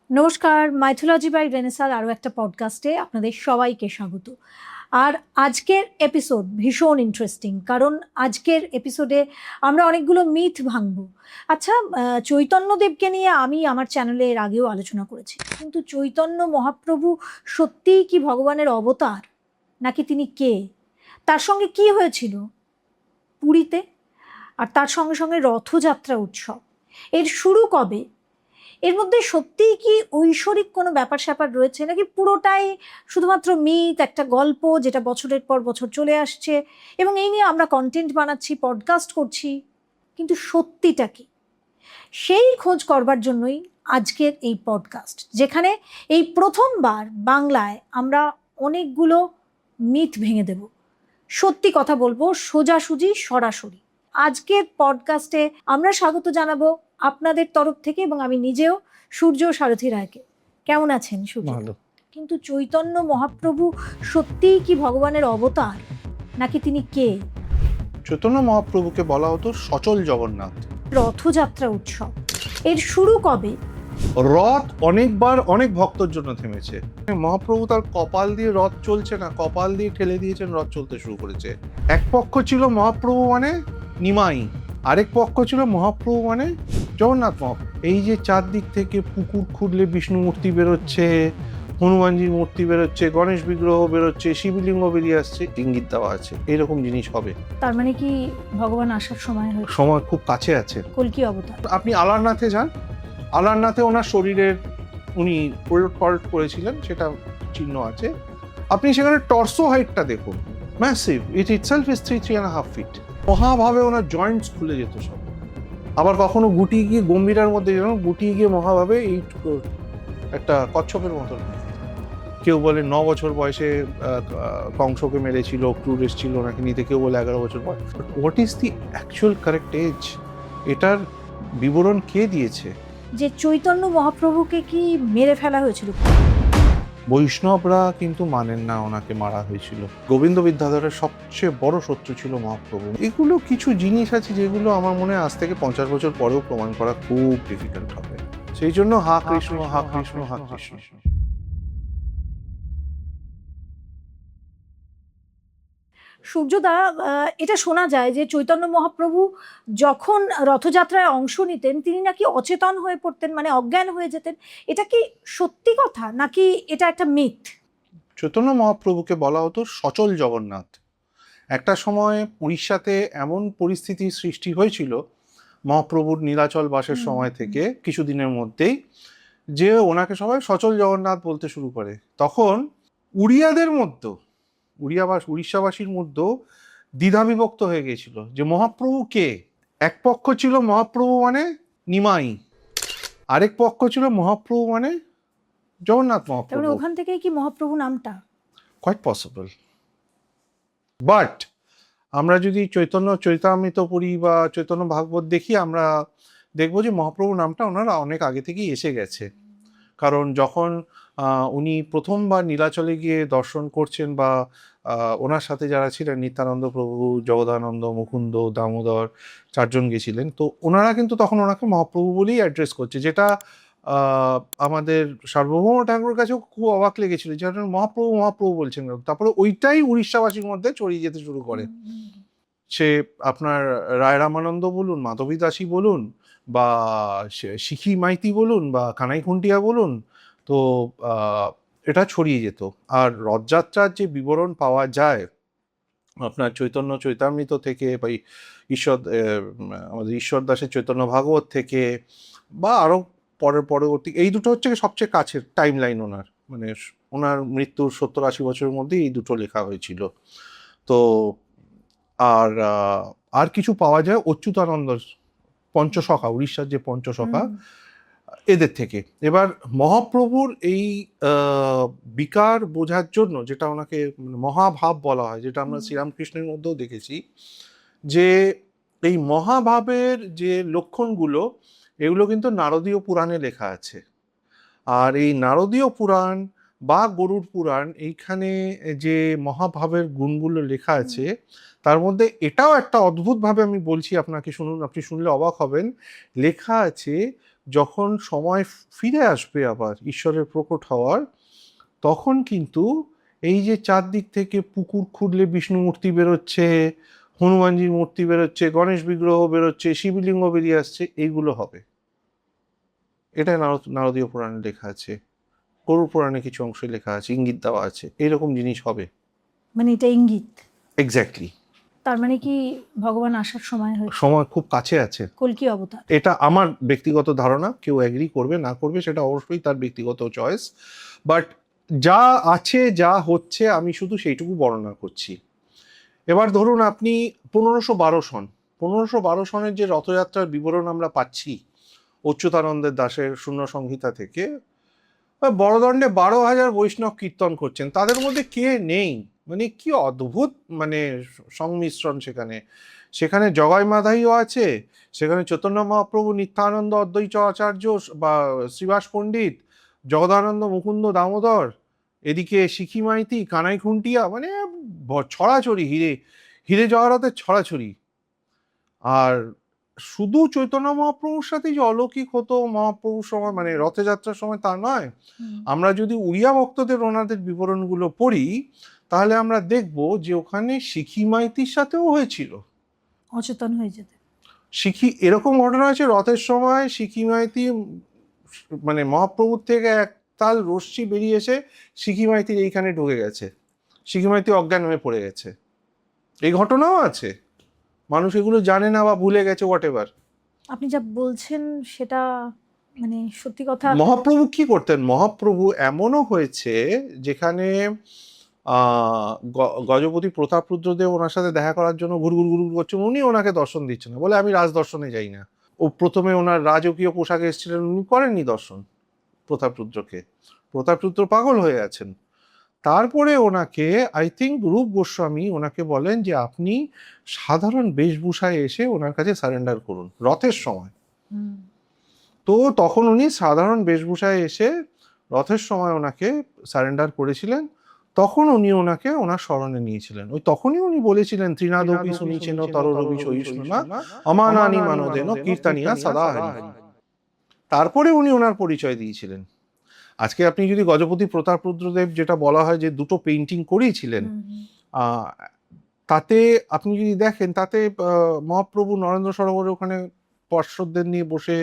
নমস্কার, mythology by রেনেসার আরও একটা পডকাস্টে আপনাদের সবাইকে স্বাগত। আর আজকের এপিসোড ভীষণ ইন্টারেস্টিং, কারণ আজকের এপিসোডে আমরা অনেকগুলো মিথ ভাঙব। আচ্ছা, চৈতন্যদেবকে নিয়ে আমি আমার চ্যানেলে এর আগেও আলোচনা করেছি, কিন্তু চৈতন্য মহাপ্রভু সত্যিই কি ভগবানের অবতার, নাকি তিনি কে? তার সঙ্গে কি হয়েছিল পুরীতে? আর তার সঙ্গে সঙ্গে রথযাত্রা উৎসব, এর শুরু কবে? এর মধ্যে সত্যিই কি ঐশ্বরিক কোনো ব্যাপার স্যাপার রয়েছে, নাকি পুরোটাই শুধুমাত্র মিথ, একটা গল্প যেটা বছরের পর বছর চলে আসছে এবং এই নিয়ে আমরা কন্টেন্ট বানাচ্ছি, পডকাস্ট করছি, কিন্তু সত্যিটা কি? সেই খোঁজ করবার জন্যই আজকের এই পডকাস্ট, যেখানে এই প্রথমবার বাংলায় আমরা অনেকগুলো মিথ ভেঙে দেব, সত্যি কথা বলবো, সোজাসুজি সরাসরি। আজকের পডকাস্টে আমরা স্বাগত জানাবো আপনাদের তরফ থেকে, এবং আমি নিজেও সূর্য সারথী রায়কে। কেমন আছেন সূর্য? ভালো। কিন্তু চৈতন্য মহাপ্রভু সত্যিই কি ভগবানের অবতার, নাকি তিনি কে? চৈতন্য মহাপ্রভুকে বলা হতো সচল জগন্নাথ। রথযাত্রা উৎসব, এর শুরু কবে? রথ অনেকবার অনেক ভক্তর জন্য থেমেছে। মহাপ্রভু তার কপাল দিয়ে রথ চলছে না, কপাল দিয়ে ঠেলে দিয়েছেন, রথ চলতে শুরু করেছে। এক পক্ষ ছিল মহাপ্রভু মানে নিমাই, আরেক পক্ষ ছিল মহাপ্রভু মানে জগন্নাথ মহাপ্রভু। এই যে চারদিক থেকে পুকুর খুঁড়লে বিষ্ণু মূর্তি বেরোচ্ছে, হনুমানজির মূর্তি বেরোচ্ছে, গণেশ বিগ্রহ বেরোচ্ছে, শিবলিঙ্গ বেরিয়ে আসছে, ইঙ্গিত দেওয়া আছে এরকম জিনিস হবে। তার মানে কি ভগবান আসার সময় হয়েছে? সময় খুব কাছে আছে। কল্কি অবতার। আপনি আলারনাথে যান, আলারনাথে ওনার শরীরের উনি পাল্ট করেছিলেন, সেটা চিহ্ন আছে। আপনি সেখানে টর্সো হাইটটা দেখুন, massive, it itself is 3.5 feet. মহাভাবে ওনার জয়েন্টস খুলে যেত সব। আবার কখনো গুটিয়ে গিয়ে গম্ভীরার মধ্যে যেন গুটিয়ে গিয়ে মহাভাবে এই একটা কচ্ছপের মতন। কেউ বলে 9 বছর বয়সে কংসকে মেরেছিল, ক্রুর এসেছিল ওনাকে নিতে, কেউ বলে 11 বছর বয়স। What is the actual correct age? এটার বিবরণ কে দিয়েছে? যে চৈতন্য মহাপ্রভুকে কি মেরে ফেলা হয়েছিল? বৈষ্ণবরা কিন্তু মানেন না ওনাকে মারা হয়েছিল। গোবিন্দ বিদ্যাধরের সবচেয়ে বড় শত্রু ছিল মহাপ্রভু। এগুলো কিছু জিনিস আছে যেগুলো আমার মনে হয় আজ থেকে 50 বছর পরেও প্রমাণ করা খুব ডিফিকাল্ট হবে। সেই জন্য হা কৃষ্ণ হা কৃষ্ণ হা কৃষ্ণ। সূর্যদা, এটা শোনা যায় যে চৈতন্য মহাপ্রভু যখন রথযাত্রায় অংশ নিতেন তিনি নাকি অচেতন হয়ে পড়তেন, মানে অজ্ঞান হয়ে যেতেন। এটা কি সত্যি কথা, নাকি এটা একটা মিথ? চৈতন্য মহাপ্রভুকে বলা হতো সচল জগন্নাথ। একটা সময় উড়িষ্যাতে এমন পরিস্থিতির সৃষ্টি হয়েছিল মহাপ্রভুর নীলাচল বাসের সময় থেকে কিছুদিনের মধ্যেই, যে ওনাকে সবাই সচল জগন্নাথ বলতে শুরু করে। তখন উড়িয়াদের মধ্যে, উড়িষ্যাবাসীর মধ্যেও দ্বিধা বিভক্ত হয়ে গিয়েছিল যে মহাপ্রভু কে। এক পক্ষ ছিল মহাপ্রভু মানে নিমাই, আরেক পক্ষ ছিল মহাপ্রভু মানে জগন্নাথ মহাপ্রভু। ওখান থেকেই কি মহাপ্রভু নামটা? Quite possible. বাট আমরা যদি চৈতন্য চৈতামৃত পড়ি বা চৈতন্য ভাগবত দেখি, আমরা দেখবো যে মহাপ্রভু নামটা ওনারা অনেক আগে থেকেই এসে গেছে। কারণ যখন উনি প্রথমবার নীলাচলে গিয়ে দর্শন করছেন, বা ওনার সাথে যারা ছিলেন, নিত্যানন্দ প্রভু, জগদানন্দ, মুকুন্দ, দামোদর, চারজন গেছিলেন, তো ওনারা কিন্তু তখন ওনাকে মহাপ্রভু বলেই অ্যাড্রেস করছে, যেটা আমাদের সার্বভৌম ঠাকুরের কাছেও খুব অবাক লেগেছিল যে মহাপ্রভু মহাপ্রভু বলছেন। তারপরে ওইটাই উড়িষ্যাবাসীর মধ্যে ছড়িয়ে যেতে শুরু করে। সে আপনার রায় রামানন্দ বলুন, মাধবী দাসী বলুন, বা শিখি মাইতি বলুন, বা কানাই খুন্টিয়া বলুন, তো এটা ছড়িয়ে যেত। আর রথযাত্রার যে বিবরণ পাওয়া যায় আপনার চৈতন্য চৈতামৃত থেকে, বা আমাদের ঈশ্বর দাসের চৈতন্য ভাগবত থেকে, বা আরও পরবর্তী, এই দুটো হচ্ছে সবচেয়ে কাছের টাইম লাইন ওনার, মানে ওনার মৃত্যুর 70-80 বছরের মধ্যে এই দুটো লেখা হয়েছিল। তো আর কিছু পাওয়া যায় অচ্যুতানন্দ পঞ্চসখা, উড়িষ্যার যে পঞ্চসখা, এদের থেকে। এবার মহাপ্রভুর এই বিকার বোঝার জন্য, যেটা ওনাকে মহাভাব বলা হয়, যেটা আমরা শ্রীরামকৃষ্ণের মধ্যেও দেখেছি, যে এই মহাভাবের যে লক্ষণগুলো, এগুলো কিন্তু নারদীয় পুরাণে লেখা আছে। আর এই নারদীয় পুরাণ বা গরুড় পুরাণ, এইখানে যে মহাভাবের গুণগুলো লেখা আছে, তার মধ্যে এটাও একটা অদ্ভুতভাবে, আমি বলছি আপনাকে, শুনুন, আপনি শুনলে অবাক হবেন, লেখা আছে যখন সময় ফিরে আসবে আবার ঈশ্বরের প্রকট হওয়ার, তখন কিন্তু এই যে চারদিক থেকে পুকুর খুঁড়লে বিষ্ণু মূর্তি বেরোচ্ছে, হনুমানজির মূর্তি বেরোচ্ছে, গণেশ বিগ্রহ বেরোচ্ছে, শিবলিঙ্গ বেরিয়ে আসছে, এইগুলো হবে। এটা নারদীয় পুরাণে লেখা আছে, গরুড় পুরাণে কিছু অংশ লেখা আছে, ইঙ্গিত দেওয়া আছে, এইরকম জিনিস হবে। মানে এটা ইঙ্গিত। এক্স্যাক্টলি। তার মানে কি ভগবান আসার সময় হয়েছে, সময় খুব কাছে আছে। কল্কি অবতার। এটা আমার ব্যক্তিগত ধারণা, কেউ এগ্রি করবে না করবে সেটা অবশ্যই তার ব্যক্তিগত চয়েস, বাট যা আছে যা হচ্ছে আমি শুধু সেইটুকু বর্ণনা করছি। এবার ধরুন আপনি 1512 সন, 1512 সনের যে রথযাত্রার বিবরণ আমরা পাচ্ছি অচ্যুতানন্দের দাসের শূন্য সংহিতা থেকে, বড়দণ্ডে 12,000 বৈষ্ণব কীর্তন করছেন, তাদের মধ্যে কে নেই, মানে কি অদ্ভুত মানে সংমিশ্রণ সেখানে। সেখানে জগাই মাধাইও আছে, সেখানে চৈতন্য মহাপ্রভু, নিত্যানন্দ অদ্বৈত আচার্য বা শ্রীবাস পণ্ডিত, জগদানন্দ মুকুন্দ দামোদর, এদিকে শিখি মাইতি, কানাই খুন্টিয়া, মানে ছড়াছড়ি, হিরে হিরে জহরতের ছড়াছড়ি। আর শুধু চৈতন্য মহাপ্রভুর সাথে যে অলৌকিক হতো মহাপ্রভুর সময় মানে রথযাত্রার সময় তা নয়, আমরা যদি উড়িয়া ভক্তদের ওনাদের বিবরণগুলো পড়ি তাহলে আমরা দেখব যে ওখানে শিখি মাইতির সাথেও হয়েছিল, অচেতন হয়ে যেতে। শিখি এরকম ঘটনা আছে, রথের সময় শিখি মাইতি মানে মহাপ্রভুর থেকে এক তাল রশ্মি বেরিয়ে এসে শিখি মাইতির এইখানে ঢুকে গেছে, শিখি মাইতি অজ্ঞান হয়ে পড়ে গেছে, এই ঘটনাও আছে। মানুষ এগুলো জানে না বা ভুলে গেছে, হোয়াট এভার। আপনি যা বলছেন সেটা মানে সত্যি কথা। মহাপ্রভু কি করতেন, মহাপ্রভু এমনও হয়েছে যেখানে গজপতি প্রতাপরুদ্রদেব ওনার সাথে দেখা করার জন্য ঘুরঘুর ঘুরঘুর করছেন, উনি ওনাকে দর্শন দিচ্ছেন না, বলে আমি রাজদর্শনে যাই না। ও প্রথমে ওনার রাজকীয় পোশাকে এসেছিলেন, উনি করেননি দর্শন প্রতাপরুদ্রকে, প্রতাপরুদ্র পাগল হয়ে আছেন। তারপরে ওনাকে আই থিঙ্ক রূপ গোস্বামী ওনাকে বলেন যে আপনি সাধারণ বেশভূষায় এসে ওনার কাছে সারেন্ডার করুন রথের সময়। তো তখন উনি সাধারণ বেশভূষায় এসে রথের সময় ওনাকে সারেন্ডার করেছিলেন, তখন উনি ওনাকে ওনার স্মরণে নিয়েছিলেন। ওই তখনই উনি বলেছিলেন ত্রিনাদপি শুনিছেন তররবি সহিষ্ণুনা অমানানি মানদেন কীর্তানিয়া সদা হরি। তারপরে উনি ওনার পরিচয় দিয়েছিলেন। আজকে আপনি যদি গজপতি প্রতাপরুদ্রদেব যেটা বলা হয় যে দুটো পেইন্টিং করিয়েছিলেন, তাতে আপনি যদি দেখেন তাতে মহাপ্রভু নরেন্দ্র সরোবরে ওখানে পার্শ্বদের নিয়ে বসে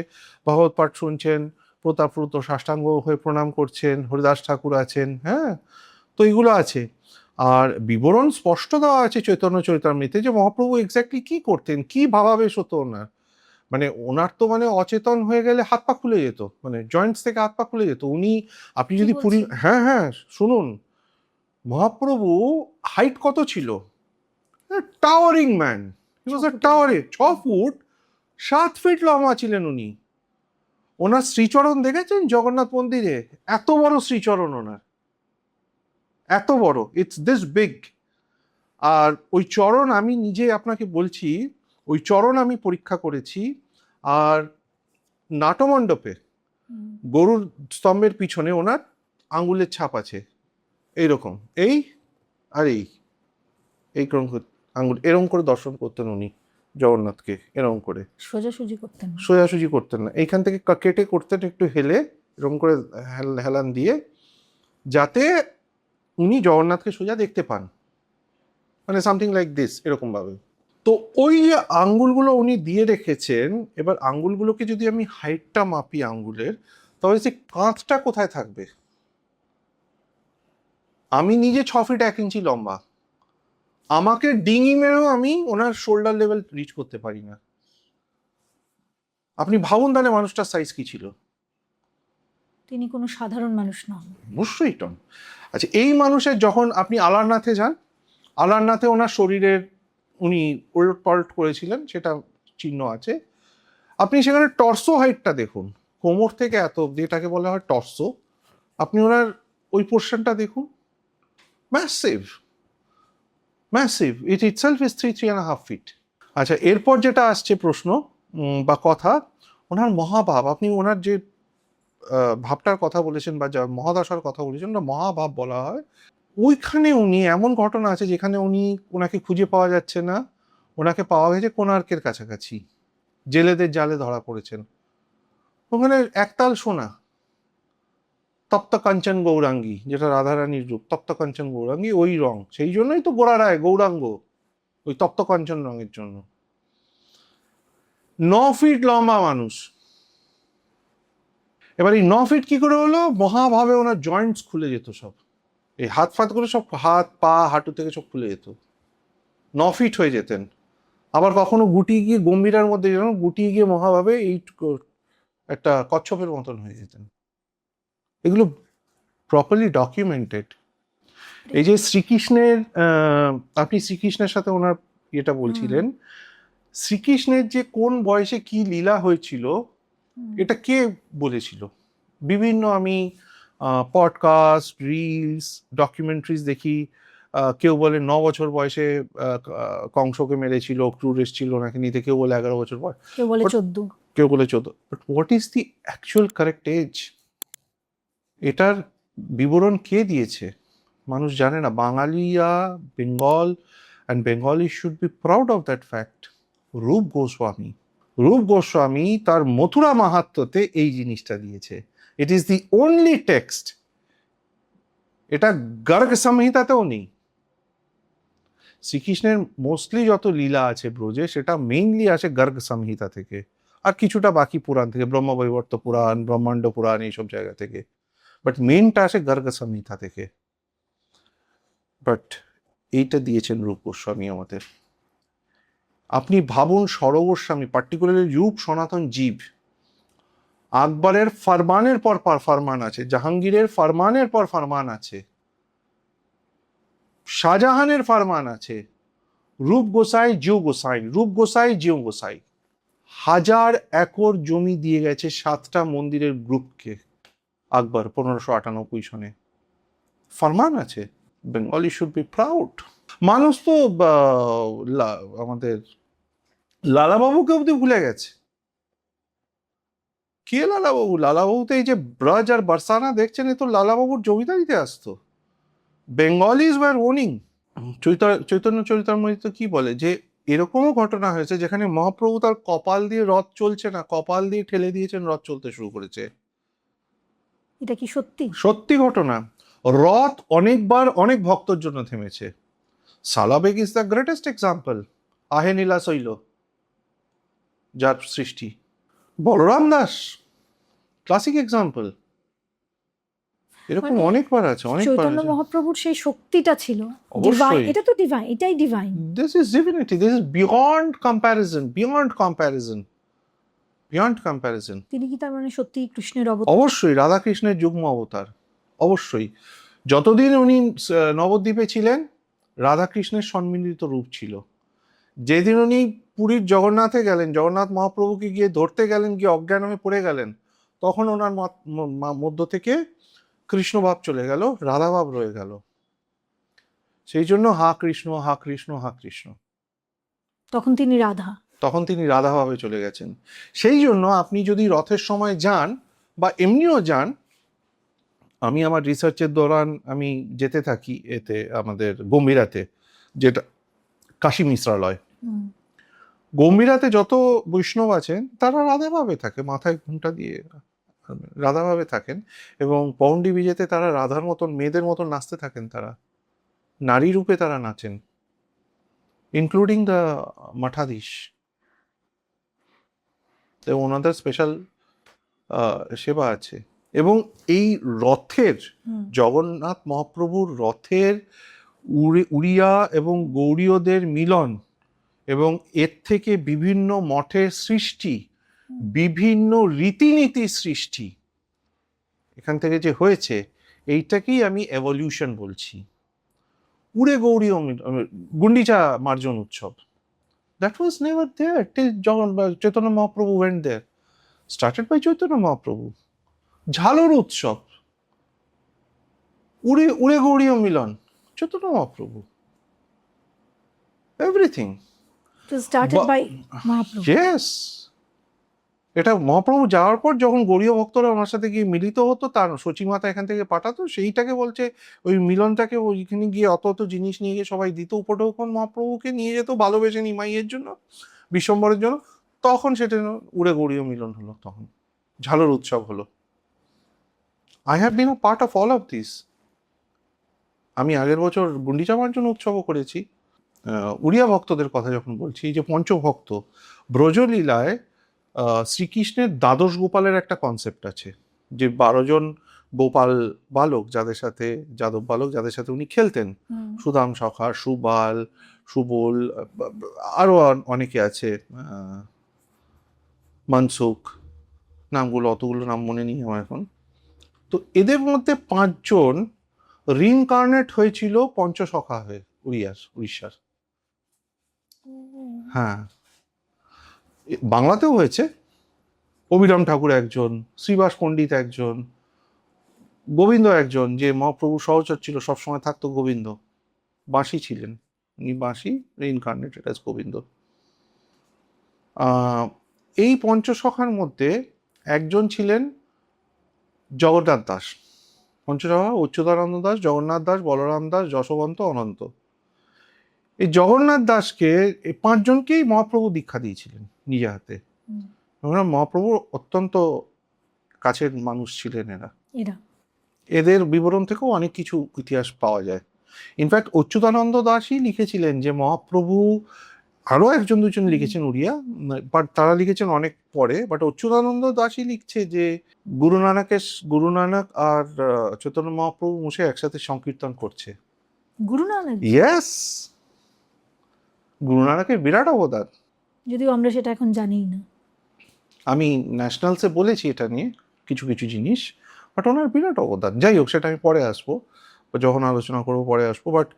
ভগবত পাঠ শুনছেন, প্রতাপরুদ্র সাষ্টাঙ্গ হয়ে প্রণাম করছেন, হরিদাস ঠাকুর আছেন, হ্যাঁ, তো এগুলো আছে। আর বিবরণ স্পষ্ট দেওয়া আছে চৈতন্য চরিতামৃতে যে মহাপ্রভু এক্স্যাক্টলি কি করতেন, কি ভাবাবেশ হতো ওনার, মানে ওনার তো মানে অচেতন হয়ে গেলে হাত পা খুলে যেত, মানে জয়েন্টস থেকে হাত পা খুলে যেত। উনি আপনি যদি পুরী, হ্যাঁ হ্যাঁ শুনুন, মহাপ্রভু হাইট কত ছিল, টাওয়ারিং ম্যান, হি ওয়াজ আ টাওয়ারে, 6 ফুট 7 ফিট লম্বা ছিলেন উনি। ওনার শ্রীচরণ দেখেছেন জগন্নাথ মন্দিরে, এত বড় শ্রীচরণ ওনার, এত বড়, ইটস দিস বিগ। আর ওই চরণ আমি নিজে আপনাকে বলছি, ওই চরণ আমি পরীক্ষা করেছি। আর নাটমণ্ডপে গরুর স্তম্ভের পিছনে ওনার আঙ্গুলের ছাপ আছে, এইরকম, এই আর এই আঙ্গুল এরকম করে দর্শন করতেন উনি জগন্নাথকে, এরকম করে সোজাসুজি করতেন, সোজাসুজি করতেন না, এইখান থেকে কেটে করতেন একটু হেলে, এরকম করে হেলান দিয়ে, যাতে উনি জগন্নাথকে সোজা দেখতে পান, মানে সামথিং লাইক দিস, এরকম ভাবে। তো ওই যে আঙ্গুলগুলো উনি দিয়ে রেখেছেন, এবার আঙ্গুলগুলোকে যদি আমি হাইটটা মাপি আঙ্গুলের, তাহলে সে কাঁচটা কোথায় থাকবে? আমি নিজে 6 ফিট 1 ইঞ্চি লম্বা, আমাকে ডিঙি মেরেও আমি ওনার শোল্ডার লেভেল রিচ করতে পারি না। আপনি ভাবুন তাহলে মানুষটার সাইজ কি ছিল। তিনি কোনো সাধারণ মানুষ নন, অবশ্যই টন। আচ্ছা, এই মানুষের যখন আপনি আলারনাথে যান, আলারনাথে ওনার শরীরের উনি ওলট পালট করেছিলেন, সেটা চিহ্ন আছে। আপনি সেখানে টর্সো হাইটটা দেখুন, কোমর থেকে এত অব্দি, এটাকে বলা হয় টর্সো। আপনি ওনার ওই পোর্শনটা দেখুন, massive massive, it itself is 3.5 feet. আচ্ছা, এরপর যেটা আসছে প্রশ্ন বা কথা, ওনার মহাভাব, আপনি ওনার যে ভাবটার কথা বলেছেন বা যা মহাদশার কথা বলেছেন, ওটা মহাভাব বলা হয়। ওইখানে উনি এমন ঘটনা আছে যেখানে ওনাকে খুঁজে পাওয়া যাচ্ছে না, ওনাকে পাওয়া গেছে কোণার্কের কাছাকাছি, জেলেদের জালে ধরা পড়েছেন। ওখানে একতাল সোনা, তপ্ত কাঞ্চন গৌরাঙ্গী, যেটা রাধারানীর রূপ, তপ্ত কাঞ্চন গৌরাঙ্গী, ওই রং। সেই জন্যই তো গোরা রায় গৌরাঙ্গ, ওই তপ্ত কাঞ্চন রঙের জন্য। 9 ফিট লম্বা মানুষ। এবার এই 9 ফিট কি করে হলো? মহাভাবে ওনার জয়েন্টস খুলে যেত সব, এই হাত ফাত করে সব, হাত পা হাঁটু থেকে সব খুলে যেত, 9 ফিট হয়ে যেতেন। আবার কখনো গুটিয়ে গিয়ে গম্ভীরার মধ্যে যেন গুটিয়ে গিয়ে মহাভাবে এই একটা কচ্ছপের মতন হয়ে যেতেন। এগুলো প্রপারলি ডকুমেন্টেড। এই যে শ্রীকৃষ্ণের, আপনি শ্রীকৃষ্ণের সাথে ওনার এটা বলছিলেন, শ্রীকৃষ্ণের যে কোন বয়সে কি লীলা হয়েছিল এটা কে বলেছিল? বিভিন্ন আমি পডকাস্ট, রিলস, ডকুমেন্টারিজ দেখি। কেউ বলে 9 বছর বয়সে কংসকে মেরেছিল, ক্রুর এসেছিল ওনাকে নিতে, কেউ বলে 11 বছর বয়স, কেউ বলে 14, কেউ বলে 14। But what is the actual correct age? এটার বিবরণ কে দিয়েছে মানুষ জানে না। বাঙালিরা, Bengal and Bengali should be proud of that fact. Rup Goswami তার মথুরা মাহাত্ম্যতে এই জিনিসটা দিয়েছে। It is the only text. এটা গর্গ সংহিতাতেও নেই। শ্রীকৃষ্ণের মোস্টলি যত লীলা আছে ব্রজে, সেটা মেইনলি আসে গর্গ সংহিতা থেকে, আর কিছুটা বাকি পুরাণ থেকে, ব্রহ্মবৈবর্ত পুরাণ, ব্রহ্মাণ্ড পুরাণ, এইসব জায়গা থেকে। বাট মেইনটা আসে গর্গ সংহিতা থেকে। বাট এইটা দিয়েছেন রূপ গোস্বামী আমাদের। আপনি ভাবুন, সরগোস্বামী, পার্টিকুলারলি রূপ সনাতন জীব, আকবরের ফরমানের পর ফরমান আছে, জাহাঙ্গীরের ফরমানের পর ফরমান আছে, শাহজাহানের ফরমান আছে, রূপ গোসাই জিউ গোসাই, রূপ গোসাই জিউ গোসাই 1000 একর জমি দিয়ে গেছে 7টা মন্দিরের গ্রুপকে আকবর 1598 সনে। ফরমান আছে। Bengali should be proud. মানুষ তো আমাদের লালাবাবুকে অব্দি ভুলে গেছে। কে লালাবাবু? লালাবাবুতে এই যে ব্রজ আর বরসানা দেখছেন, এ তো লালাবাবুর জমিদারিতে আসতো। Bengalis were owning. Chaitanya Charitamrita কি বলে যে এরকমও ঘটনা হয়েছে যেখানে মহাপ্রভু তার কপাল দিয়ে রথ চলছে না, কপাল দিয়ে ঠেলে দিয়েছেন, রথ চলতে শুরু করেছে। এটা কি সত্যি? সত্যি ঘটনা। রথ অনেকবার অনেক ভক্তর জন্য থেমেছে। Salabega is the greatest example. Ahe Nila Saila, যার সৃষ্টি। Balaram Das classic example. এরকম অনেকবার আছে, অনেকবার চৈতন্য আছে। মহাপ্রভুর সেই শক্তিটা ছিল অবশ্যই। ডিভাইন। এটা তো ডিভাইন, এটাই divine. This is divinity. This is beyond comparison. Beyond comparison. Beyond comparison. তিনি কি তার মানে সত্যি কৃষ্ণের অবতার? অবশ্যই রাধাকৃষ্ণের যুগ্ম অবতার। অবশ্যই। যতদিন উনি নবদ্বীপে ছিলেন, রাধাকৃষ্ণের সম্মিলিত রূপ ছিল। যেদিন উনি পুরীর জগন্নাথে গেলেন, জগন্নাথ মহাপ্রভুকে গিয়ে ধরতে গেলেন, গিয়ে অজ্ঞান হয়ে পড়ে গেলেন, তখন ওনার মধ্য থেকে কৃষ্ণভাব চলে গেল, রাধাভাব রয়ে গেল। সেই জন্য হা কৃষ্ণ, হা কৃষ্ণ, হা কৃষ্ণ। তখন তিনি রাধা, তখন তিনি রাধাভাবে চলে গেছেন। সেই জন্য আপনি যদি রথের সময় যান বা এমনিও যান, আমি আমার রিসার্চের দৌরান আমি যেতে থাকি এতে, আমাদের গম্ভীরাতে, যেটা কাশী মিশ্রালয়। গম্ভীরাতে যত বৈষ্ণব আছেন তারা রাধাভাবে থাকে, মাথায় ঘুমটা দিয়ে রাধাভাবে থাকেন, এবং পৌন্ডি বিজেতে তারা রাধার মতন, মেয়েদের মতন নাচতে থাকেন। তারা নারী রূপে তারা নাচেন, ইনক্লুডিং দ্য মঠাধীশ। ওনাদের স্পেশাল সেবা আছে। এবং এই রথের, জগন্নাথ মহাপ্রভুর রথের উড়িয়া এবং গৌড়ীয়দের মিলন, এবং এর থেকে বিভিন্ন মঠের সৃষ্টি, বিভিন্ন রীতিনীতির সৃষ্টি এখান থেকে যে হয়েছে, এইটাকেই আমি এভলিউশন বলছি। উড়ে গৌড়ীয় গুন্ডিচা মার্জন উৎসব, that was never there till Chaitanya Mahaprabhu went there. Started by Chaitanya Mahaprabhu. ঝালর উৎসব, উড়ে উড়ে গৌড়ীয় মিলন, Chaitanya Mahaprabhu. Everything started by Mahaprabhu. Yes. এটা মহাপ্রভু যাওয়ার পর যখন গৌড়ীয় ভক্তরা ওনার সাথে গিয়ে মিলিত হতো, তার সচিমাতা এখান থেকে পাঠাতো, সেইটাকে বলছে ওই মিলনটাকে, ওইখানে গিয়ে অত অত জিনিস নিয়ে গিয়ে সবাই দিত। উপঢৌকন মহাপ্রভুকে নিয়ে যেত ভালোবেসে নিমাইয়ের জন্য, বিশ্বম্বরের জন্য। তখন সেটা উড়ে গৌড়ীয় মিলন হলো। তখন ঝালর উৎসব হলো। I have been a part of all of this. আমি আগের বছর গুন্ডিচা মার্জন উৎসবও করেছি। উড়িয়া ভক্তদের কথা যখন বলছি, এই যে পঞ্চভক্ত ব্রজলীলায় শ্রীকৃষ্ণের দ্বাদশ গোপালের একটা কনসেপ্ট আছে, যে 12 জন গোপাল বালক যাদের সাথে, যাদব বালক যাদের সাথে উনি খেলতেন, সুদাম সখা, সুবাল, সুবল, আরো অনেকে আছে, মনসুখ, নামগুলো অতগুলো নাম মনে নেই আমার এখন। তো এদের মধ্যে 5 জন রিইনকার্নেট হয়েছিল পঞ্চসখা হয়ে উড়িষ্যার। হ্যাঁ, বাংলাতেও হয়েছে। অভিরাম ঠাকুর একজন, শ্রীবাস পণ্ডিত একজন, গোবিন্দ একজন, যে মহাপ্রভু সহচর ছিল, সবসময় থাকতো গোবিন্দ, বাঁশি ছিলেন, উনি বাঁশি রিইনকার্নেটেড অ্যাজ গোবিন্দ। এই পঞ্চসখার মধ্যে একজন ছিলেন জগন্নাথ দাস। পঞ্চসখা অচ্যুতানন্দ দাস, জগন্নাথ দাস, বলরাম দাস, যশবন্ত, অনন্ত। এই জগন্নাথ দাসকে, এই 5 জনকেই মহাপ্রভু দীক্ষা দিয়েছিলেন নিজে হাতে। মহাপ্রভুর অত্যন্ত কাছের মানুষ ছিলেন এরা। এদের বিবরণ থেকেও অনেক কিছু ইতিহাস পাওয়া যায়। ইনফ্যাক্ট অচ্যুতানন্দ দাসই লিখেছিলেন যে মহাপ্রভু, আরো 1-2জন লিখেছেন উড়িয়া, বাট তারা লিখেছেন অনেক পরে, বাট অচ্যুতানন্দ দাসই লিখছে যে গুরু নানক আর চৈতন্য মহাপ্রভু বসে একসাথে সংকীর্তন করছে। গুরু নানক? ইয়েস, গুরু নানকের বিরাট অবদান, যদিও আমরা সেটা এখন জানি না। আমি ন্যাশনালসে বলেছি এটা নিয়ে কিছু কিছু জিনিস, বাট ওনার বিরাট অবদান। যাই হোক, সেটা আমি পরে আসবো, যখন আলোচনা করবো পরে আসবো। বাট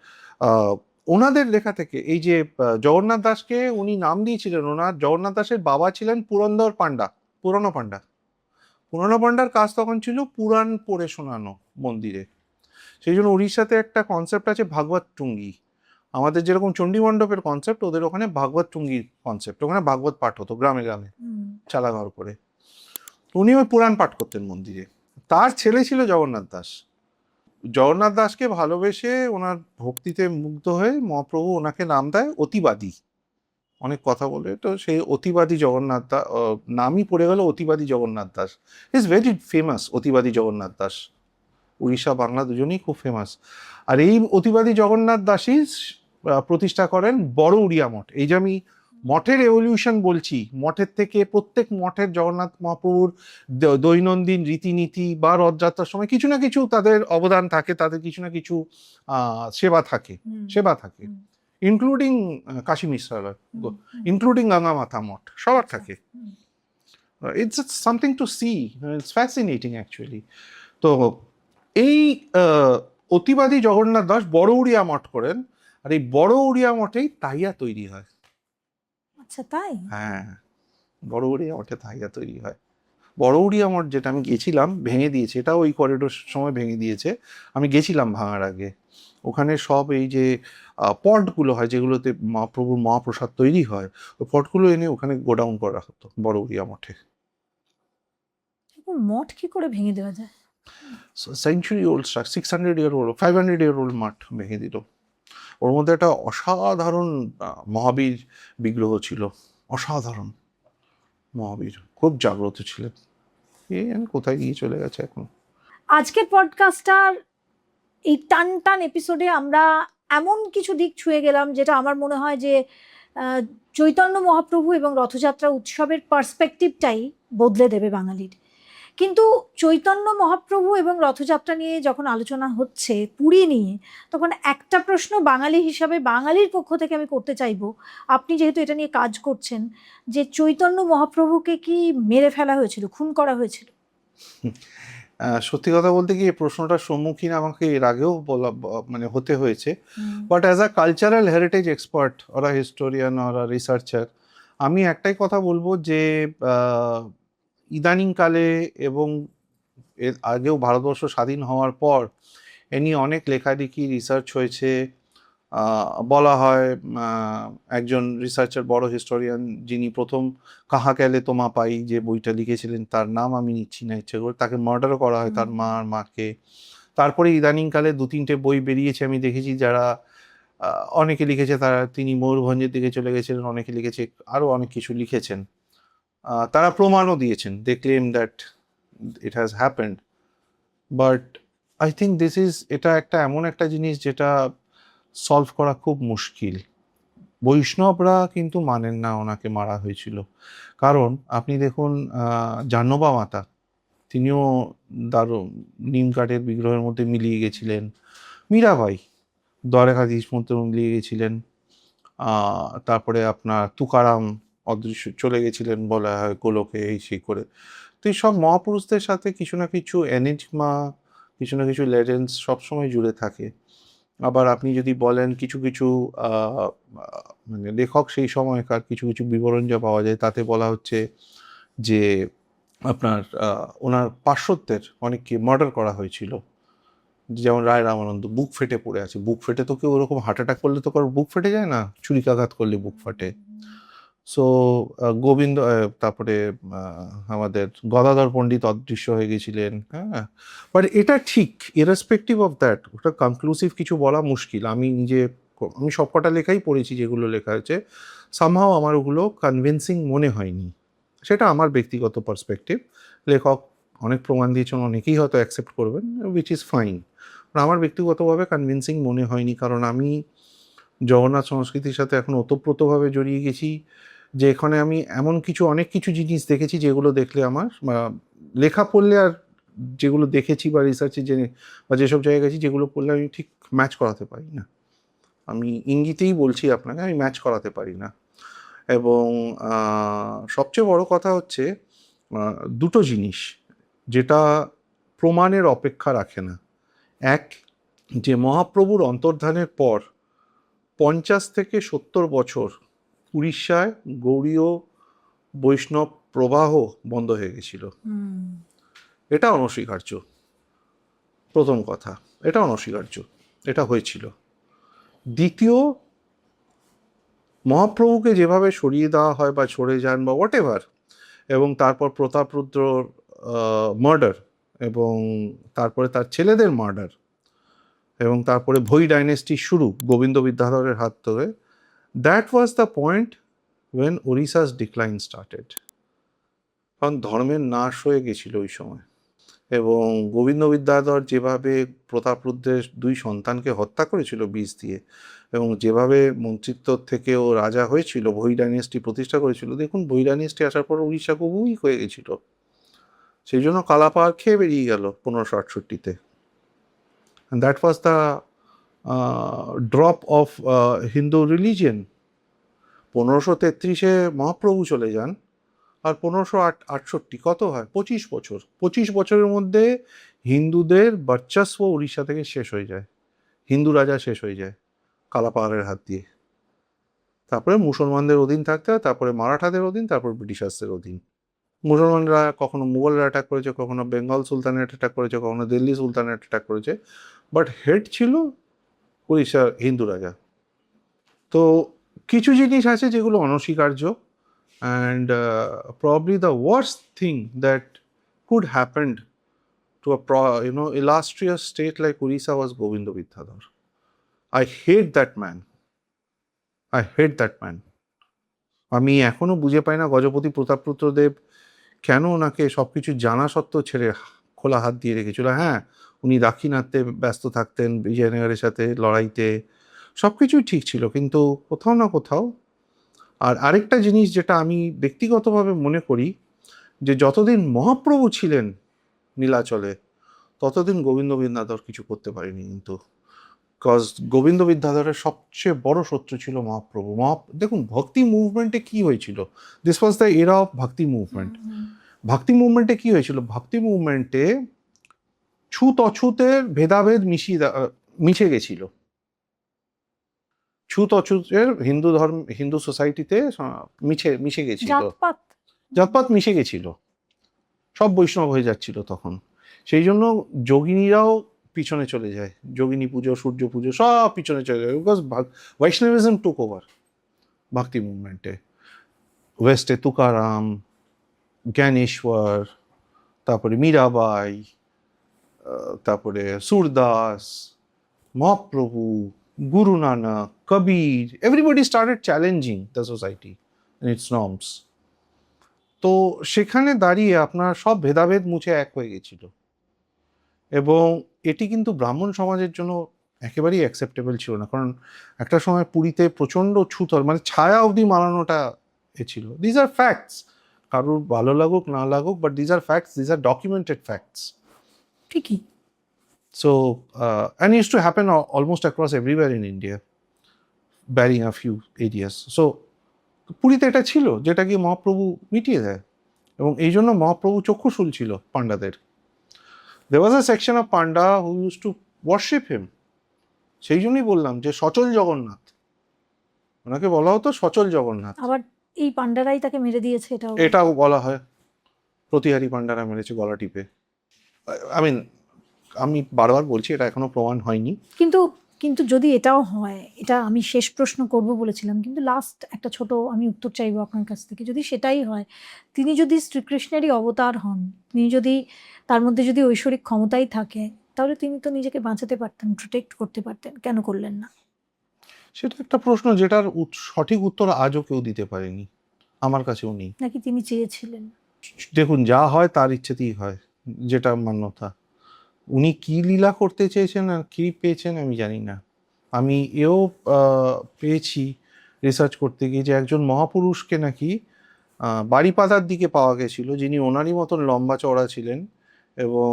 ওনাদের লেখা থেকে, এই যে জগন্নাথ দাসকে উনি নাম দিয়েছিলেন, ওনার জগন্নাথ দাসের বাবা ছিলেন পুরন্দর পান্ডা, পুরনো পান্ডার কাজ তখন ছিল পুরাণ পড়ে শোনানো মন্দিরে। সেই জন্য উড়িষ্যাতে একটা কনসেপ্ট আছে ভাগবত টুঙ্গি। আমাদের যেরকম চণ্ডী মণ্ডপের কনসেপ্ট, ওদের ওখানে ভাগবত টুঙ্গির কনসেপ্ট। ওখানে ভাগবত পাঠ হতো গ্রামে গ্রামে, চালাঘর করে। উনি ওই পুরাণ পাঠ করতেন মন্দিরে। তার ছেলে ছিল জগন্নাথ দাস। জগন্নাথ দাসকে ভালোবেসে, ওনার ভক্তিতে মুগ্ধ হয়ে মহাপ্রভু ওনাকে নাম দেয় অতিবাদী। অনেক কথা বলে, তো সেই অতিবাদী জগন্নাথ দাস নামই পড়ে গেল Atibadi Jagannath Das. Is very famous Atibadi Jagannath Das, Orissa Bangla দুজনেই খুব ফেমাস। আর এই অতিবাদী জগন্নাথ দাসই প্রতিষ্ঠা করেন বড় উড়িয়া মঠ। এই যে আমি মঠের এভলিউশন বলছি, মঠের থেকে প্রত্যেক মঠের জগন্নাথ মহাপ্রভুর দৈনন্দিন রীতিনীতি বা রথযাত্রার সময় কিছু না কিছু তাদের অবদান থাকে, তাদের কিছু না কিছু সেবা থাকে, ইনক্লুডিং কাশী মিশ্রালয়, ইনক্লুডিং গঙ্গা মাতা মঠ, সবার থাকে। It's something to see, it's fascinating actually. তো এই অতিবাদী জগন্নাথ দাস বড় উড়িয়া মঠ করেন, আর এই বড় উড়িয়া মঠেই তাইয়া তৈরি হয়। আচ্ছা, তাই? হ্যাঁ, বড় উড়িয়া মঠে তাইয়া তৈরি হয়। বড় উড়িয়া মঠ যেটা আমি গেছিলাম, ভেঙে দিয়েছে, এটাও ওই করিডোর সময় ভেঙে দিয়েছে, আমি গেছিলাম ভাঙার আগে। ওখানে সব এই যে পটগুলো হয়, যেগুলোতে মহাপ্রভুর মহাপ্রসাদ তৈরি হয়, ওই পটগুলো এনে ওখানে গোডাউন করা হতো বড় উড়িয়া মঠে। মঠ কি করে ভেঙে দেওয়া যায়? Century old structure, 600 year old, 500 year old মাঠ ভেঙে দিল। ওর মধ্যে একটা অসাধারণ মহাবীর বিগ্রহ ছিল, অসাধারণ মহাবীর, খুব জাগ্রত ছিলেন। কোথায় গিয়ে চলে গেছে এখন। আজকের পডকাস্টটার এই টান টান এপিসোডে আমরা এমন কিছু দিক ছুঁয়ে গেলাম যেটা আমার মনে হয় যে চৈতন্য মহাপ্রভু এবং রথযাত্রা উৎসবের পার্সপেক্টিভটাই বদলে দেবে বাঙালির। কিন্তু চৈতন্য মহাপ্রভু এবং রথযাত্রা নিয়ে যখন আলোচনা হচ্ছে, পুরী নিয়ে, তখন একটা প্রশ্ন বাঙালি হিসাবে, বাঙালির পক্ষ থেকে আমি করতে চাইবো, আপনি যেহেতু এটা নিয়ে কাজ করছেন, যে চৈতন্য মহাপ্রভুকে কি মেরে ফেলা হয়েছিল, খুন করা হয়েছিল? সত্যি কথা বলতে কি, এই প্রশ্নটার সম্মুখীন আমাকে এর আগেও মানে হতে হয়েছে। But as a cultural heritage expert or a historian or a researcher, আমি একটাই কথা বলবো যে ইদানিংকালে এবং এর আগেও ভারতবর্ষ স্বাধীন হওয়ার পর এ নিয়ে অনেক লেখালেখি, রিসার্চ হয়েছে। বলা হয় একজন রিসার্চার, বড় হিস্টোরিয়ান, যিনি প্রথম কাহা গেলে তোমা পাই যে বইটা লিখেছিলেন, তার নাম আমি নিচ্ছি না ইচ্ছে করে, তাকে মার্ডারও করা হয়, তার মা আর মাকে। তারপরে ইদানিংকালে 2-3টে বই বেরিয়েছে আমি দেখেছি, যারা অনেকে লিখেছে তিনি ময়ূরভঞ্জের দিকে চলে গেছিলেন, অনেকে লিখেছে আরও অনেক কিছু লিখেছেন। তারা প্রমাণও দিয়েছেন, they claim that it has happened. But I think এটা একটা এমন একটা জিনিস যেটা সলভ করা খুব মুশকিল। বৈষ্ণবরা কিন্তু মানেন না ওনাকে মারা হয়েছিল, কারণ আপনি দেখুন জাহ্নবা মাতা, তিনিও দারুণ নিম কাঠের বিগ্রহের মধ্যে মিলিয়ে গেছিলেন। মীরাবাই দ্বারকাধীশ মধ্যে মিলিয়ে গেছিলেন। তারপরে আপনার তুকারাম অদৃশ্য চলে গেছিলেন বলা হয় গোলকে, এই সেই করে। তো এই সব মহাপুরুষদের সাথে কিছু না কিছু এনিগমা, কিছু না কিছু লেজেন্ডস সবসময় জুড়ে থাকে। আবার আপনি যদি বলেন কিছু কিছু মানে লেখক সেই সময়কার কিছু কিছু বিবরণ যা পাওয়া যায় তাতে বলা হচ্ছে যে আপনার ওনার পার্শ্বদের অনেককে মার্ডার করা হয়েছিল। যেমন রায় রামানন্দ বুক ফেটে পড়ে আছে। বুক ফেটে তো কেউ ওরকম হার্ট অ্যাটাক করলে তো কারোর বুক ফেটে যায় না, ছুরিকাঘাত করলে বুক ফাটে। সো গোবিন্দ তারপরে আমাদের গদাধর পণ্ডিত অদৃশ্য হয়ে গেছিলেন। হ্যাঁ, বাট এটা ঠিক ইরেসপেক্টিভ অফ দ্যাট ওটা কনক্লুসিভ কিছু বলা মুশকিল। আমি সবকটা লেখাই পড়েছি, যেগুলো লেখা হয়েছে সামহাও আমার ওগুলো কনভিন্সিং মনে হয়নি। সেটা আমার ব্যক্তিগত পার্সপেক্টিভ। লেখক অনেক প্রমাণ দিয়েছেন, অনেকেই হয়তো অ্যাকসেপ্ট করবেন, উইচ ইজ ফাইন। আমার ব্যক্তিগতভাবে কনভিন্সিং মনে হয়নি, কারণ আমি জগন্নাথ সংস্কৃতির সাথে এখন ওতপ্রোতভাবে জড়িয়ে গেছি, যে এখানে আমি এমন অনেক কিছু জিনিস দেখেছি যেগুলো দেখলে আমার লেখা পড়লে আর যেগুলো দেখেছি বা রিসার্চে জেনে বা যেসব জায়গায় গেছি যেগুলো পড়লে আমি ঠিক ম্যাচ করাতে পারি না। আমি ইঙ্গিতেই বলছি আপনাকে, আমি ম্যাচ করাতে পারি না। এবং সবচেয়ে বড় কথা হচ্ছে দুটো জিনিস যেটা প্রমাণের অপেক্ষা রাখে না। এক, যে মহাপ্রভুর অন্তর্ধানের পর 50 থেকে 70 বছর উড়িষ্যায় গৌড়ীয় বৈষ্ণব প্রবাহ বন্ধ হয়ে গেছিল। এটা অনস্বীকার্য। প্রথম কথা, এটা অনস্বীকার্য, এটা হয়েছিল। দ্বিতীয়, মহাপ্রভুকে যেভাবে সরিয়ে দেওয়া হয় বা সরে যান বা হোয়াট এভার, এবং তারপর প্রতাপরুদ্রর মার্ডার, এবং তারপরে তার ছেলেদের মার্ডার, এবং তারপরে ভৈ ডাইনেস্টি শুরু গোবিন্দ বিদ্যাধরের হাত ধরে, that was the point when Odisha's decline started. কারণ ধর্মের নাশ হয়ে গেছিল ওই সময়। এবং গোবিন্দ বিদ্যাধর যেভাবে প্রতাপরুদ্রের 2 সন্তানকে হত্যা করেছিল বিষ দিয়ে, এবং যেভাবে মন্ত্রিত্ব থেকে ও রাজা হয়েছিল, ভৈ ডাইনেস্টি প্রতিষ্ঠা করেছিল, দেখুন ভৈ ডাইনেস্টি আসার পর উড়িষ্যা খুব উইক হয়ে গেছিল। সেই জন্য কালাপাহাড় খেয়ে বেরিয়ে গেল 1568-তে। and that was the drop of Hindu religion. 1533-এ Mahaprabhu চলে যান, আর 1568 কত হয় 25 বছর। 25 বছরের মধ্যে হিন্দুদের বর্চস্ব উড়িষ্যা থেকে শেষ হয়ে যায়, হিন্দু রাজা শেষ হয়ে যায় কালাপাহাড়ের হাত দিয়ে। তারপরে মুসলমানদের অধীন থাকতে হয়, তারপরে মারাঠাদের অধীন, তারপর ব্রিটিশার্সদের অধীন। মুসলমানরা কখনো মুঘলরা অ্যাটাক করেছে, কখনো বেঙ্গল সুলতানেট অ্যাটাক করেছে, কখনো দিল্লি সুলতানেট অ্যাটাক করেছে, বাট হেড ছিল উড়িষ্যার হিন্দু রাজা। তো কিছু জিনিস আছে যেগুলো অনস্বীকার্য, and probably the worst thing that could happen to a illustrious state like Orissa was Govinda Vidyadhar. I hate that man. I hate that man. আমি এখনো বুঝে পাই না গজপতি প্রতাপরুদ্রদেব কেন ওনাকে সবকিছু জানা সত্ত্বেও ছেড়ে খোলা হাত দিয়ে রেখেছিল। হ্যাঁ, উনি দাক্ষিণাত্যে ব্যস্ত থাকতেন, বিজয়নগরের সাথে লড়াইতে, সব কিছুই ঠিক ছিল, কিন্তু কোথাও না কোথাও। আর আরেকটা জিনিস যেটা আমি ব্যক্তিগতভাবে মনে করি, যে যতদিন মহাপ্রভু ছিলেন নীলাচলে ততদিন গোবিন্দ বিদ্যাধর কিছু করতে পারেনি। কিন্তু কজ গোবিন্দ বিদ্যাধরের সবচেয়ে বড় শত্রু ছিল মহাপ্রভু। দেখুন ভক্তি মুভমেন্টে কি হয়েছিল, দিস ওয়াজ দ্য এরা অফ ভক্তি মুভমেন্ট। ভক্তি মুভমেন্টে কি হয়েছিল, ভক্তি মুভমেন্টে ছুত অছুতের ভেদাভেদ মিশে গেছিল। ছুত অছুতের হিন্দু সোসাইটিতে মিশে গেছিল, জাতপাত মিশে গেছিল, সব বৈষ্ণব হয়ে যাচ্ছিল তখন। সেই জন্য যোগিনীরাও পিছনে চলে যায়, যোগিনী পুজো, সূর্য পুজো সব পিছনে চলে যায়, বিকজ বৈষ্ণবিজম টুক ওভার ভক্তি মুভমেন্টে। ওয়েস্টে তুকারাম, জ্ঞানেশ্বর, তারপরে মীরাবাই, তারপরে সুরদাস, মহাপ্রভু, গুরু নানক, কবির, everybody started challenging the society and its norms. তো সেখানে দাঁড়িয়ে আপনার সব ভেদাভেদ মুছে এক হয়ে গেছিল, এবং এটি কিন্তু ব্রাহ্মণ সমাজের জন্য একেবারেই অ্যাকসেপ্টেবল ছিল না। কারণ একটা সময় পুরীতে প্রচণ্ড ছুতর, মানে ছায়া অবধি মারানোটা এ ছিল। দিজ আর ফ্যাক্টস, কারোর ভালো লাগুক না লাগুক, but these are facts, these are documented facts. ঠিকই। So, and it used to happen almost across everywhere in India, barring a few areas. So, পুরীতে এটা ছিল যেটা গিয়ে মহাপ্রভু মিটিয়ে দেয়, এবং এই জন্য মহাপ্রভু চক্ষুশূল ছিল পাণ্ডাদের। There was a section of Panda who used to worship him. সেই জন্যই বললাম যে সচল জগন্নাথ, ওনাকে বলা হতো সচল জগন্নাথ। আবার এই পান্ডারাই তাকে মেরে দিয়েছে, এটাও বলা হয়, প্রতিহারী পাণ্ডারা মেরেছে গলা টিপে। আমি বারবার বলছি এটা এখনো প্রমাণ হয়নি, কিন্তু কিন্তু যদি এটাও হয়, এটা আমি শেষ প্রশ্ন করব বলেছিলাম, কিন্তু লাস্ট একটা ছোট আমি উত্তর চাইবো আপনার কাছ থেকে। যদি সেটাই হয়, তিনি যদি শ্রীকৃষ্ণেরই অবতার হন, তিনি যদি তার মধ্যে যদি ঐশ্বরিক ক্ষমতাই থাকে, তাহলে তিনি তো নিজেকে বাঁচাতে পারতেন, প্রোটেক্ট করতে পারতেন, কেন করলেন না? সেটা একটা প্রশ্ন যেটার সঠিক উত্তর আজও কেউ দিতে পারেনি, আমার কাছেও নেই। নাকি তিনি চেয়েছিলেন? দেখুন, যা হয় তার ইচ্ছেতেই হয়, যেটা মান্যতা। উনি কি লীলা করতে চেয়েছেন আর কি পেয়েছেন আমি জানি না। আমি এও পেয়েছি রিসার্চ করতে গিয়ে যে একজন মহাপুরুষকে নাকি বাড়িপাদার দিকে পাওয়া গেছিল, যিনি ওনারই মতন লম্বা চওড়া ছিলেন এবং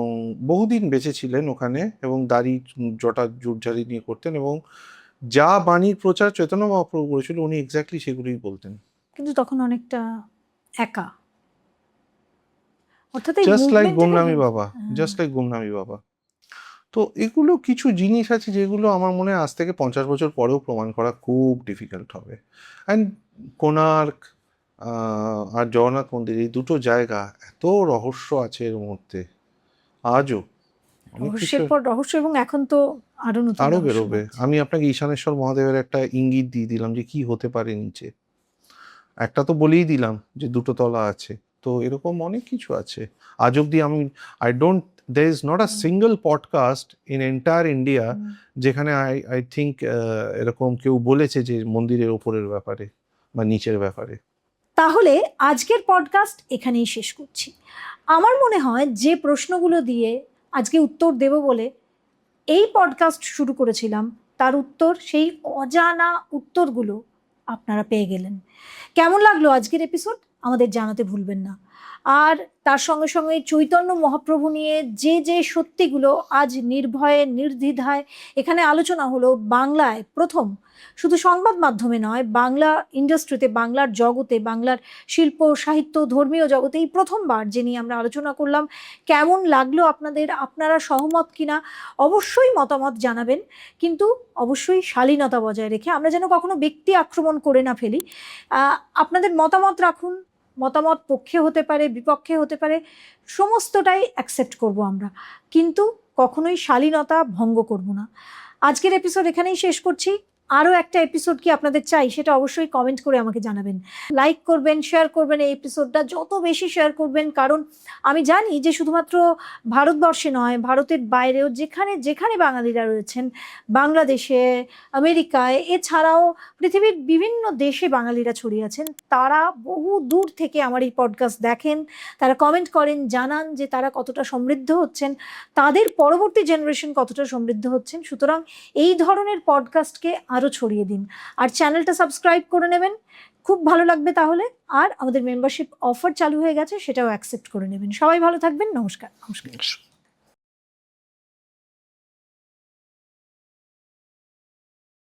বহুদিন বেঁচে ছিলেন ওখানে, এবং দাড়ি জটা জুটঝাড়ি নিয়ে করতেন, এবং যা বাণীর প্রচার চৈতন্য মহাপ্রভু করেছিল উনি এক্স্যাক্টলি সেগুলোই বলতেন। কিন্তু তখন অনেকটা একা, অর্থাৎ জাস্ট লাইক গুমনামি বাবা, জাস্ট লাইক গুমনামি বাবা। তো এগুলো কিছু জিনিস আছে যেগুলো আমার মনে হয় আজ থেকে 50 বছর পরেও প্রমাণ করা খুব ডিফিকাল্ট হবে। অ্যান্ড কোণার্ক আর জগন্নাথ মন্দির, এই দুটো জায়গা, এত রহস্য আছে এর মধ্যে আজও। রহস্যের পর রহস্য, এবং এখন তো আরো বেরোবে। আমি আপনাকে ঈশানেশ্বর মহাদেবের একটা ইঙ্গিত দিয়ে দিলাম যে কি হতে পারে নিচে, একটা তো বলেই দিলাম যে দুটো তলা আছে, তো এরকম অনেক কিছু আছে আজ অব্দি। there is not a single podcast in entire India যেখানে I think এরকম কেউ বলেছে যে মন্দিরের ওপরের ব্যাপারে বা নিচের ব্যাপারে। তাহলে আজকের পডকাস্ট এখানেই শেষ করছি। আমার মনে হয় যে প্রশ্নগুলো দিয়ে আজকে উত্তর দেব বলে এই পডকাস্ট শুরু করেছিলাম, তার উত্তর, সেই অজানা উত্তরগুলো আপনারা পেয়ে গেলেন। কেমন লাগলো আজকের এপিসোড আমাদের জানাতে ভুলবেন না। আর তার সঙ্গে সঙ্গে চৈতন্য মহাপ্রভু নিয়ে যে যে সত্যিগুলো আজ নির্ভয়ে নির্দ্বিধায় এখানে আলোচনা হলো, বাংলায় প্রথম, শুধু সংবাদ মাধ্যমে নয়, বাংলা ইন্ডাস্ট্রিতে, বাংলার জগতে, বাংলার শিল্প সাহিত্য ধর্মীয় জগতে এই প্রথমবার যে নিয়ে আমরা আলোচনা করলাম, কেমন লাগলো আপনাদের? আপনারা সহমত কিনা অবশ্যই মতামত জানাবেন, কিন্তু অবশ্যই শালীনতা বজায় রেখে, আমরা যেন কখনো ব্যক্তি আক্রমণ করে না ফেলি। আপনাদের মতামত রাখুন, মতামত পক্ষে হতে পারে, বিপক্ষে হতে পারে, সমস্তটাই অ্যাকসেপ্ট করব আমরা, কিন্তু কখনোই শালীনতা ভঙ্গ করব না। আজকের এপিসোড এখানেই শেষ করছি। আরও একটা এপিসোড কি আপনাদের চাই সেটা অবশ্যই কমেন্ট করে আমাকে জানাবেন। লাইক করবেন, শেয়ার করবেন এই এপিসোডটা, যত বেশি শেয়ার করবেন, কারণ আমি জানি যে শুধুমাত্র ভারতবর্ষে নয়, ভারতের বাইরেও যেখানে যেখানে বাঙালিরা রয়েছেন, বাংলাদেশে, আমেরিকায়, এছাড়াও পৃথিবীর বিভিন্ন দেশে বাঙালিরা ছড়িয়ে আছেন, তারা বহু দূর থেকে আমার এই পডকাস্ট দেখেন, তারা কমেন্ট করেন, জানান যে তারা কতটা সমৃদ্ধ হচ্ছেন, তাদের পরবর্তী জেনারেশন কতটা সমৃদ্ধ হচ্ছেন। সুতরাং এই ধরনের পডকাস্টকে আরও ছড়িয়ে দিন, আর চ্যানেলটা সাবস্ক্রাইব করে নেবেন, খুব ভালো লাগবে তাহলে। আর আমাদের মেম্বারশিপ অফার চালু হয়ে গেছে, সেটাও অ্যাকসেপ্ট করে নেবেন। সবাই ভালো থাকবেন। নমস্কার।